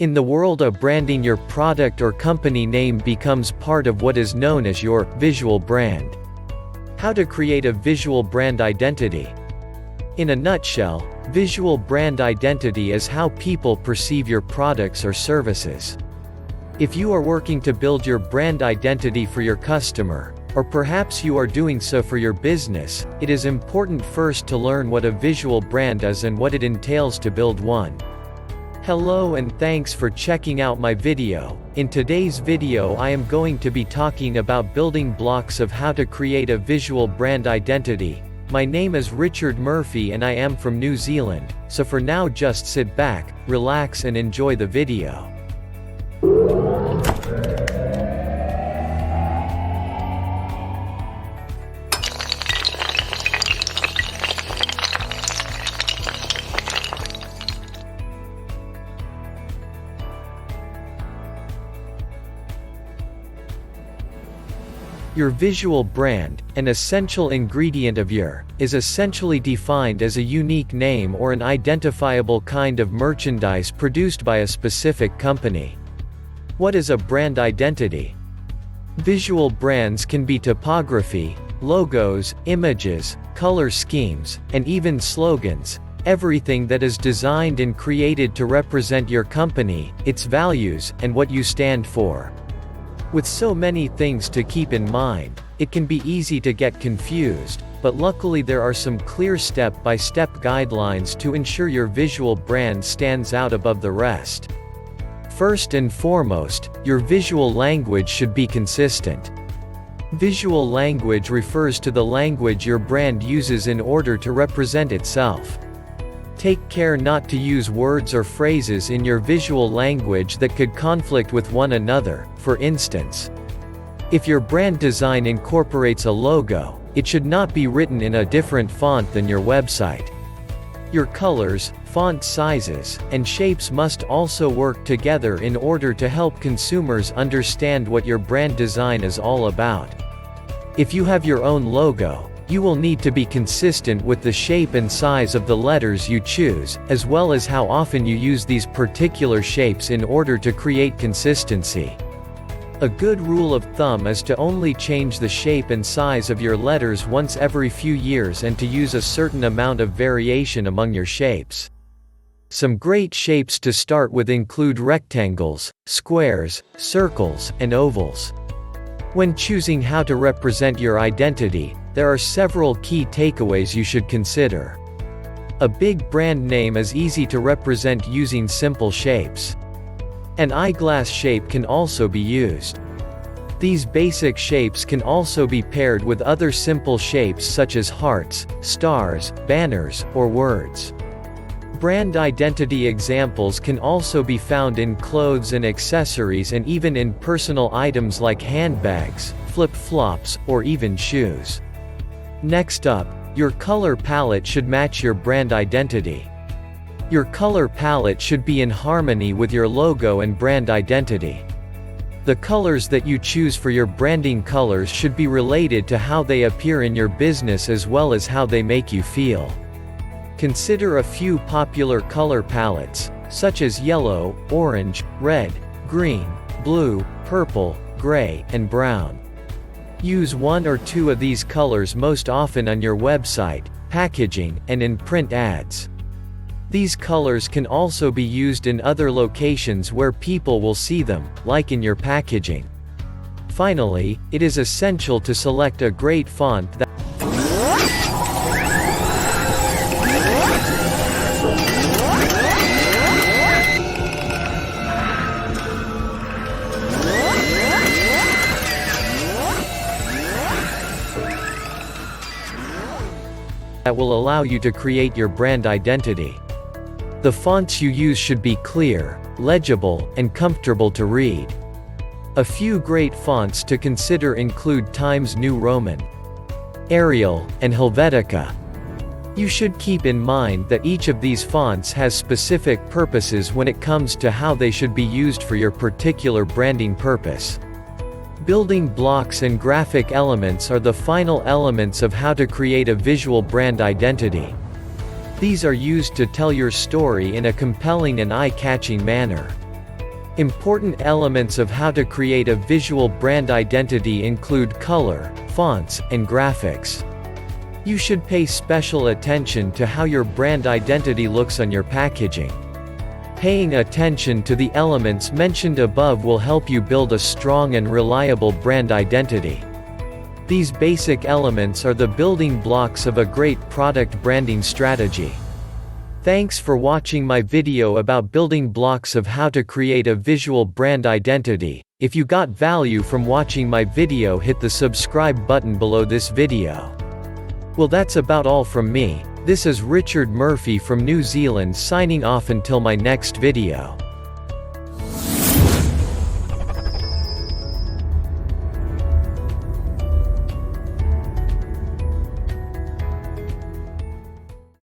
In the world of branding, your product or company name becomes part of what is known as your visual brand. How to create a visual brand identity. In a nutshell, visual brand identity is how people perceive your products or services. If you are working to build your brand identity for your customer, or perhaps you are doing so for your business, it is important first to learn what a visual brand is and what it entails to build one. Hello and thanks for checking out my video. In today's video I am going to be talking about building blocks of how to create a visual brand identity. My name is Richard Murphy and I am from New Zealand, so for now just sit back, relax and enjoy the video. Your visual brand, an essential ingredient of your, is essentially defined as a unique name or an identifiable kind of merchandise produced by a specific company. What is a brand identity? Visual brands can be typography, logos, images, color schemes, and even slogans, everything that is designed and created to represent your company, its values, and what you stand for. With so many things to keep in mind, it can be easy to get confused, but luckily there are some clear step-by-step guidelines to ensure your visual brand stands out above the rest. First and foremost, your visual language should be consistent. Visual language refers to the language your brand uses in order to represent itself. Take care not to use words or phrases in your visual language that could conflict with one another. For instance, if your brand design incorporates a logo, it should not be written in a different font than your website. Your colors, font sizes, and shapes must also work together in order to help consumers understand what your brand design is all about. If you have your own logo, you will need to be consistent with the shape and size of the letters you choose, as well as how often you use these particular shapes in order to create consistency. A good rule of thumb is to only change the shape and size of your letters once every few years and to use a certain amount of variation among your shapes. Some great shapes to start with include rectangles, squares, circles, and ovals. When choosing how to represent your identity, there are several key takeaways you should consider. A big brand name is easy to represent using simple shapes. An eyeglass shape can also be used. These basic shapes can also be paired with other simple shapes such as hearts, stars, banners, or words. Brand identity examples can also be found in clothes and accessories and even in personal items like handbags, flip-flops, or even shoes. Next up, your color palette should match your brand identity. Your color palette should be in harmony with your logo and brand identity. The colors that you choose for your branding colors should be related to how they appear in your business as well as how they make you feel. Consider a few popular color palettes, such as yellow, orange, red, green, blue, purple, gray, and brown. Use one or two of these colors most often on your website, packaging, and in print ads. These colors can also be used in other locations where people will see them, like in your packaging. Finally, it is essential to select a great font that will allow you to create your brand identity. The fonts you use should be clear, legible, and comfortable to read. A few great fonts to consider include Times New Roman, Arial, and Helvetica. You should keep in mind that each of these fonts has specific purposes when it comes to how they should be used for your particular branding purpose. Building blocks and graphic elements are the final elements of how to create a visual brand identity. These are used to tell your story in a compelling and eye-catching manner. Important elements of how to create a visual brand identity include color, fonts, and graphics. You should pay special attention to how your brand identity looks on your packaging. Paying attention to the elements mentioned above will help you build a strong and reliable brand identity. These basic elements are the building blocks of a great product branding strategy. Thanks for watching my video about building blocks of how to create a visual brand identity. If you got value from watching my video, hit the subscribe button below this video. Well, that's about all from me. This is Richard Murphy from New Zealand signing off until my next video.